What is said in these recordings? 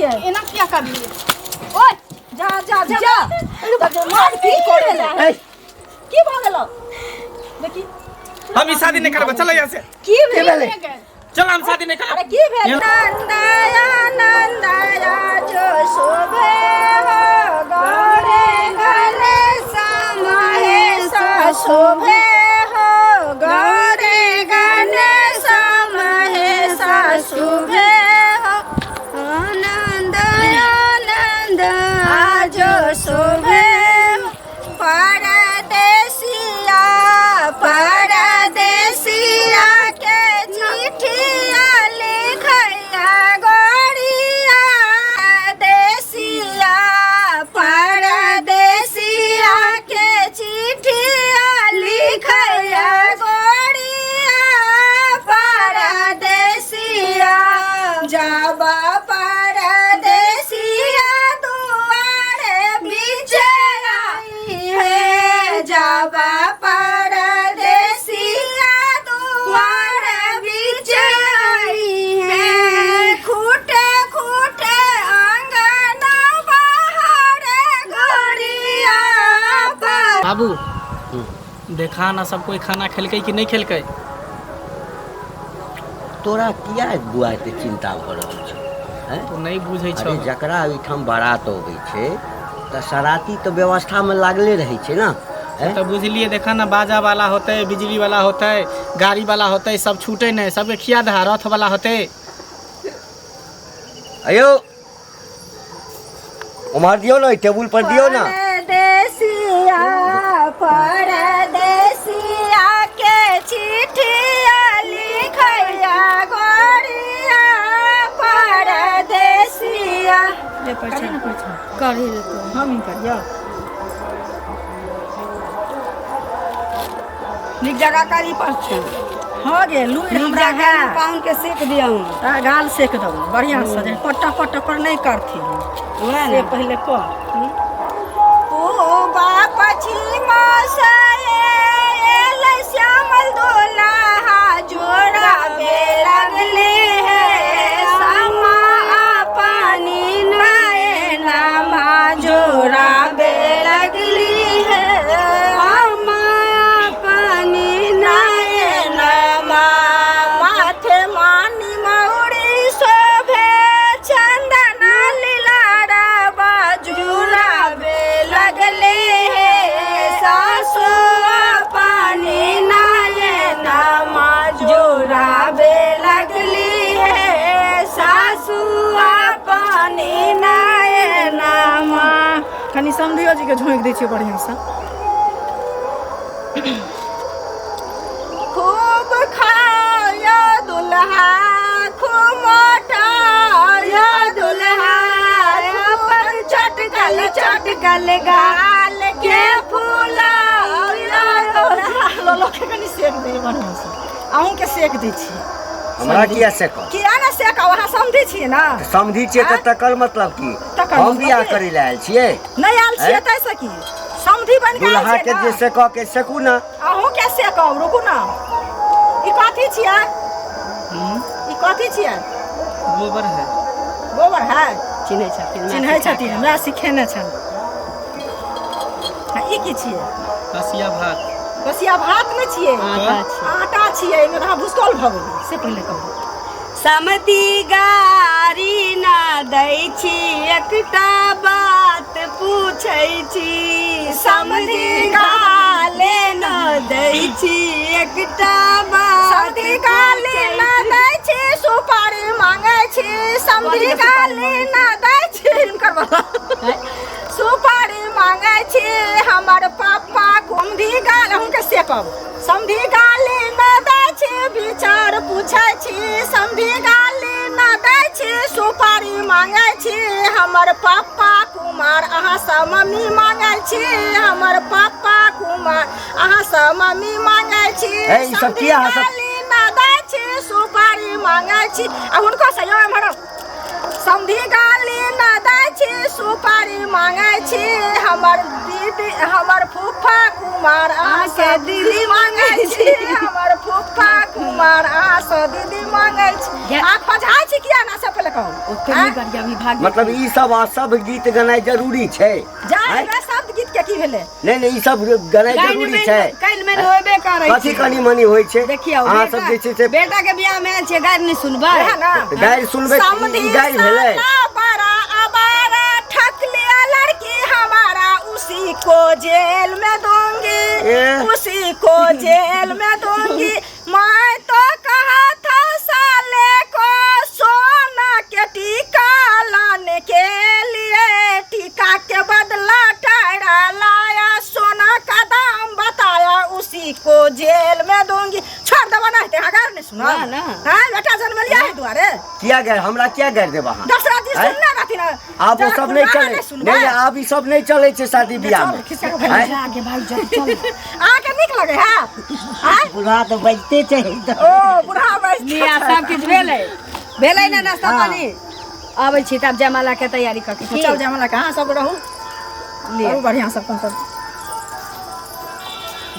एना क्या करबी ओए जा जा जा मार की करे की भ गेलो देखी हम ई शादी नहीं करबे चल यहां से की भेले चल हम शादी नहीं करब अरे की भेल नंदया जो शोभे हो गौरे घरे महेश शोभे हो गौरे घरे महेश शोभे हो नंदया जो शोभे परदेसिया के चिट्ठिया लिखैया गोरिया देसिया परदेसिया के चिट्ठिया लिखैया गोरिया परदेसिया जाबा परदेसिया दुआरे बीचे आई है जाबा परदेसिया दुआरे बीचे आई है खूटे खूटे आंगन बाहर गोरिया बाबू देखा ना सब कोई खाना खेलकै कि नहीं खेलकै तोरा किया बुआ के चिंता भ रहल छ तो नहीं बुझै छ अरे जकरा ओइठाम बारात अबै छै त सराती तो व्यवस्था में लागले रहै छै ना तो बुझलिए देखा ना बाजा वाला होते बिजली वाला होते गाड़ी वाला होते सब छूटे नहीं सबके खिया दहा रथ वाला होते अयो उमार दियो ना टेबुल पर दियो ना परदेसिया के चिट्ठिया लिखैया गोरिया परदेसिया ले पछा करी तो हम ही करियो निक जगह करी पर छ हो गे लुई हमरा गाल पाउन के सेक दियौ ता गाल सेक दो बढ़िया से पट्टा पट्टा पर नहीं करथी से पहले कर ओ बाप छिमा से एले श्यामल दुल्हा जोड़ा बे लगले है समा पानी नैना मा जोड़ा बे लगली है अम्मा पानी नैना मा माथे मानी मौड़ी शोभे चंदन लीलारा बाजूरा बे लगले है सासु पानी नैना मा जोड़ा बे लगली है सासु पानी नैना मा कनी समधियो जी के झोंक दै छियै बढ़िया से खूब खाया दुल्हा खूब मोटाया दुल्हा पर चटकल चटकल गाल के फूला लो के कनी सेक दे बढ़िया से अहूं के सेक दै छी हमरा किया सेक किया ना सेक वहां समझी छी ना समझी छियै त तकर मतलब की हम बियाह करै ले आयल छियै नहीं आयल छियै तैसे की समझी बन के दुल्हा के जे सेक के सेकू ना अहूं के सेकब रुकू ना ई कथी छियै ई कथी छियै गोबर है चिन्है छथिन हमरा सिखेने छन ई की छियै कसिया भात में छियै आटा छियै एमे रहा भुसकल भ गेलै से पहले कहू समधी गारी ना दै छी एकटा बात पूछै छी समधी गाले न दै छी एकटा बात समधी गाले न दै छी सुपारी मांगै छी समधी गाले न दै छी इनकर बता सुपारी मांगै छी हमर पापा समधी गाल हम के सेकब समधी गाली न दै छी विचार पूछै छी समधी गाली न दै छी सुपारी मांगै छी हमर पापा कुमार अहाँ सँ मम्मी मांगै छी हमर पापा कुमार अहाँ सँ मम्मी मांगै छी समधी गाली न दै छी सुपारी मांगै छी आ हुनको से यो हमर समधी गाली न दै छी सुपारी मांगे छी हमर दीदी हमर फूफा कुमार आसे दीदी मांगे छी हमर फूफा कुमार आसे दीदी मांगे छी आ खोजाय छी किया ना से पहले कहू ओते नहीं बढ़िया विभाग मतलब ई सब गीत गनाइ जरूरी छै जाय शब्द गीत के की भेले नहीं ई सब गनाइ जरूरी छै काल में होबे करे छै कथि कनी मनी होय छै देखियौ अहाँ सब जे छै से बेटा के बियाह में छै गारि नहीं सुनबै है ना गारि सुनबै ई गारि भेलै बड़ा अबारा ठक लिया लड़की हमारा उसी को जेल में दूंगी उसी को जेल में दूंगी मैं तो कहा था साले को सोना के टीका लाने के लिए टीका के बदला टायरा लाया सोना का दाम बताया उसी को जेल में दूंगी छोड़ दबा ना ते अगर नहीं सुना ना हां बेटा जन्म लिया है दुआरे किया गैर हमरा क्या गैर देबा दसरा जी सुनना रहती ना आप वो सब नहीं चले नहीं आप ई सब नहीं चले छै शादी बियाह में आगे भाई जब चल आके निक लगे हां बुढ़ा तो बजते छै ओ बुढ़ा बजते लिया सब कुछ भेलै ना नाश्ता पानी आबै छी तब जयमाला के तैयारी करके चल जयमाला कहां सब रहू ले बढ़िया सब सब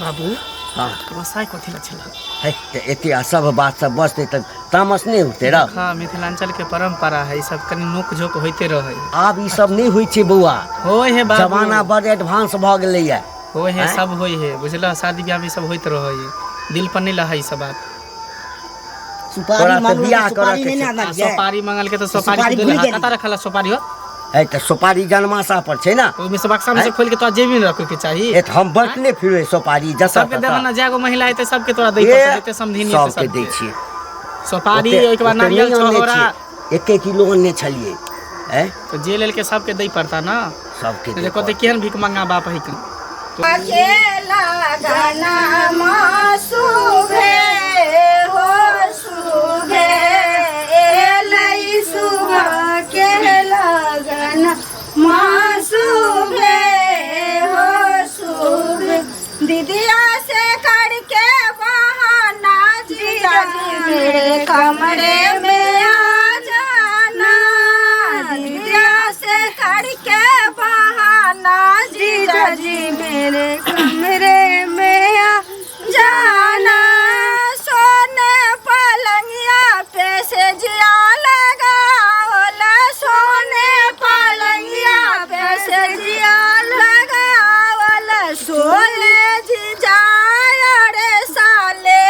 बाबू हां व्यवसाय कथी ला छला है एते सब बात सब बसते त तामस नहीं होते रा हां मिथिलांचल के परंपरा है ई सब कनी नोक झोक होते रहे आब ई सब नहीं होई छै बौआ होय है बाबू जमाना बड़ एडवांस भ गेलै है होय है सब होय है बुझला शादी ब्याह में सब होइत रहे है दिल पर नहीं लहै सब बात सुपारी मांगल बियाह करे के सुपारी मांगल के तो सुपारी देला कता रखला सुपारी हो है त सुपारी जनमासा पर छै ना ओमे से बक्सा में से खोल के तो जेबी में रखे के चाहिए ए हम बटले फिरे सुपारी जसा सबके देना ना जागो महिला है त सबके तोरा दै देते समधिनी से सबके दै छी सुपारी एक बार नारियल छोरा 1 किलो ने छलिए हैं तो जे लेल के सबके दै पड़ता ना सबके देखो ते केहन भीख मंगा बाप है का अकेला गाना मासुभे हो सुभे एलै सुबह के लगन मासुभे हो सुभे दीदिया से करके बहाना जीजा जी मेरे कमरे में आ जाना दीदिया से करके बहाना जीजा जी मेरे कमरे में आ जाना सोने पलंगिया पे से जिया लगाओला सोने पलंगिया पे से जिया लगाओला सोने जीजा रे साले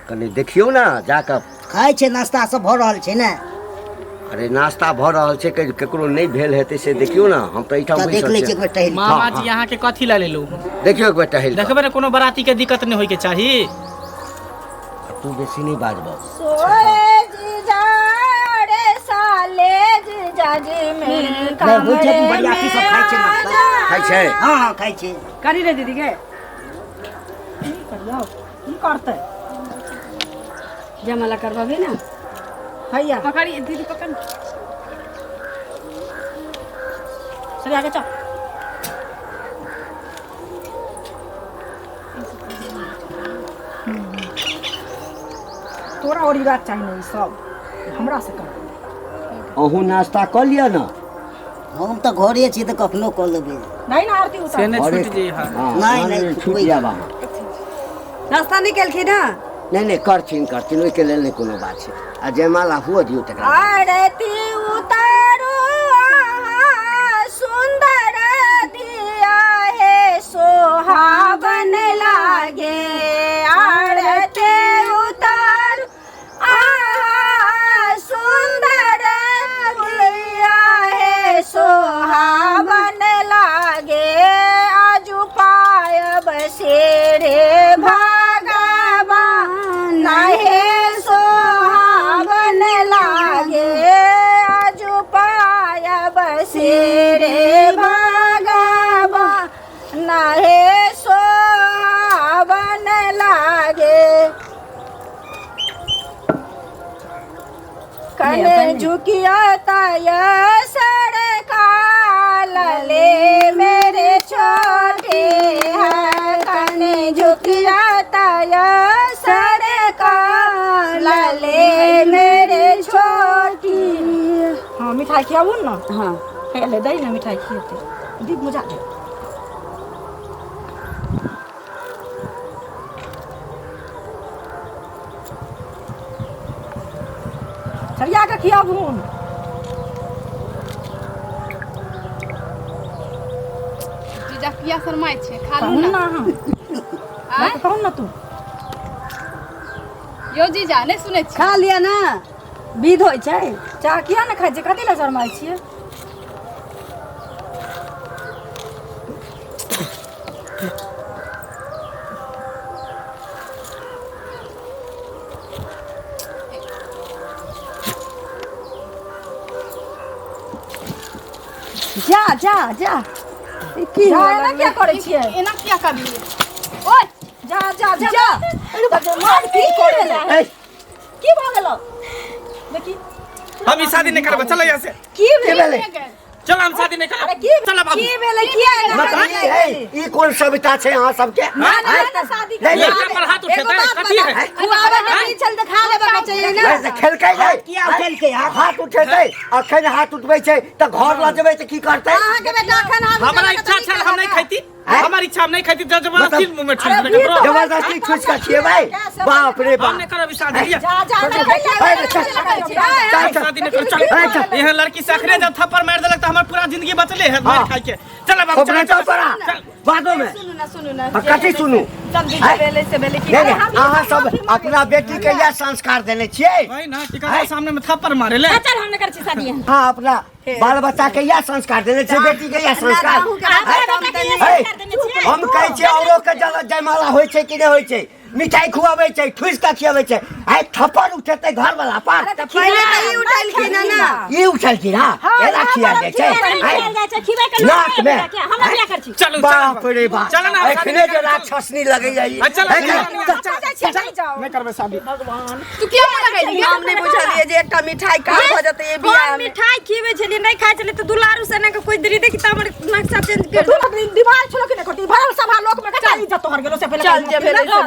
कनी देखियो ना जाकर खाय छै नाश्ता सब भ रहल छै ने अरे नाश्ता भ रहल छै केकरो नहीं भेल हेते से देखियो ना हम त इठा देख ले छै टहल मामा जी यहां के कथी ला लेलू देखियो एक बार टहल देखबे ना कोनो बराती के दिक्कत नहीं होय के चाही तू बेसी नहीं बाजबो सोए जीजा रे साले जीजा जी मेरे कमरे में बढ़िया की सब खाय छै नाश्ता खाय छै हां हां खाय छै करी रे दीदी के करियो की करते जयमाला करवाबे ना भैया पकड़ी दीदी पकड़ चल आगे चल तोरा और ई बात चाहिए सब हमरा से कर अहू नाश्ता कर लिया ना हम त घरे छी त कखनो क लेबे नहीं ना आरती से उतार ने छूट जे हां नहीं, नहीं, छूट जाबा नाश्ता नहीं केलखिन ना नहीं करथिन ओइ के लेल नहीं कोनो बात छै आ जयमाला हुआ दियो तकरा आरती उतारो सुंदर दिया है सोहावन लागे आरती उतारो सुंदर दिया है सोहावन लागे आजू पायब शेरे भगवान नाहे सोहावन लागे आजू पायब शेरे भगवान नाहे सोहावन लागे कने झुकिया ताया सड़काल ले मेरे छोटे हैं कने झुकिया ताया सड़काल ले मेरे छोटी हाँ मिठाई खियाबू ना हाँ हे ले दही ना मिठाई खिएते दीप मुझा दे छड़िया के खिया भून जीजा किया शर्माए छे खा लू ना आय कहू ना तू यो जीजा नहीं सुने छी खा लिया ना विध होइ छै चाह किया ना खाइ छै कथी ला शर्माइ छियै जा जा जा की एना क्या करै छियै एना किया करली ओए जा जा जा मार की करे की भ गेलो देखी हम ई शादी नहीं करब चलो यहाँ से की भेलै चल हम शादी नहीं अरे करब की चल बाबू की भेलै किया बताइए ई कौन सभ्यता छै अहाँ सबके ना ना शादी नहीं, नहीं, पर हाथ उठेतै, कथी है? तू आवे नहीं चल त खा लेबा के चाहिए ना खेलकै नहीं किया खेलकै हाथ उठेतै अखन हाथ उठबै छै त घर ल जेबै त की करतै अहाँ के बेटा अखन हाथ हमारा इच्छा छल हम नहीं खैती हमारी इच्छा हम नहीं खैती जबरदस्ती मुंह में ठूस अरे देगा ब्रो जबरदस्ती ठूस का खिएबै बाप रे हम बाप नहीं करब ई शादी लिया जा जा हम शादी नहीं करब चल यह लड़की से अखरे जब थप्पड़ मार देलक त हमर पूरा जिंदगी बचले है मार खाई के चल बाबू खोपड़ा चल तो पड़ा बादो में सुनु ना कथी सुनू जल्दी बेले से बेले की नहीं अहाँ सब अपना बेटी के यह संस्कार देने छियै भाई ना टिका सामने में थप्पड़ मारे ले चल हम कर छी शादी हाँ अपना बाल बच्चा के यह संस्कार देने छियै बेटी के यह संस्कार हम कहै छियै औरो के जयमाला होइ छै कि नहीं होइ छै मिठाई खुआबै छै ठूस के खियाबै छै आइ थप्पड़ उठेतै घर वाला पर पहले त ई उठाइल की ना ना ई उठल की ना एला खिया दै छै नाक में हम बियाह कर छी चलो बाप रे बाप चल ना एखने जे राक्षसनी लगै जाई चल जाओ मैं करबे शादी तू किया मन लगाई हम नहीं बुझलिए जे एकटा मिठाई का भ जते ये बियाह में मिठाई खिबे छलिए नहीं खाइ छलिए त दुलारू से ना के कोई दरी देखि त हमर नक्शा चेंज कर दिमाग छलो कि नहीं कटी भरल सभा लोक में कटा इज्जत तोहर गेलो से पहले चल जे भेले से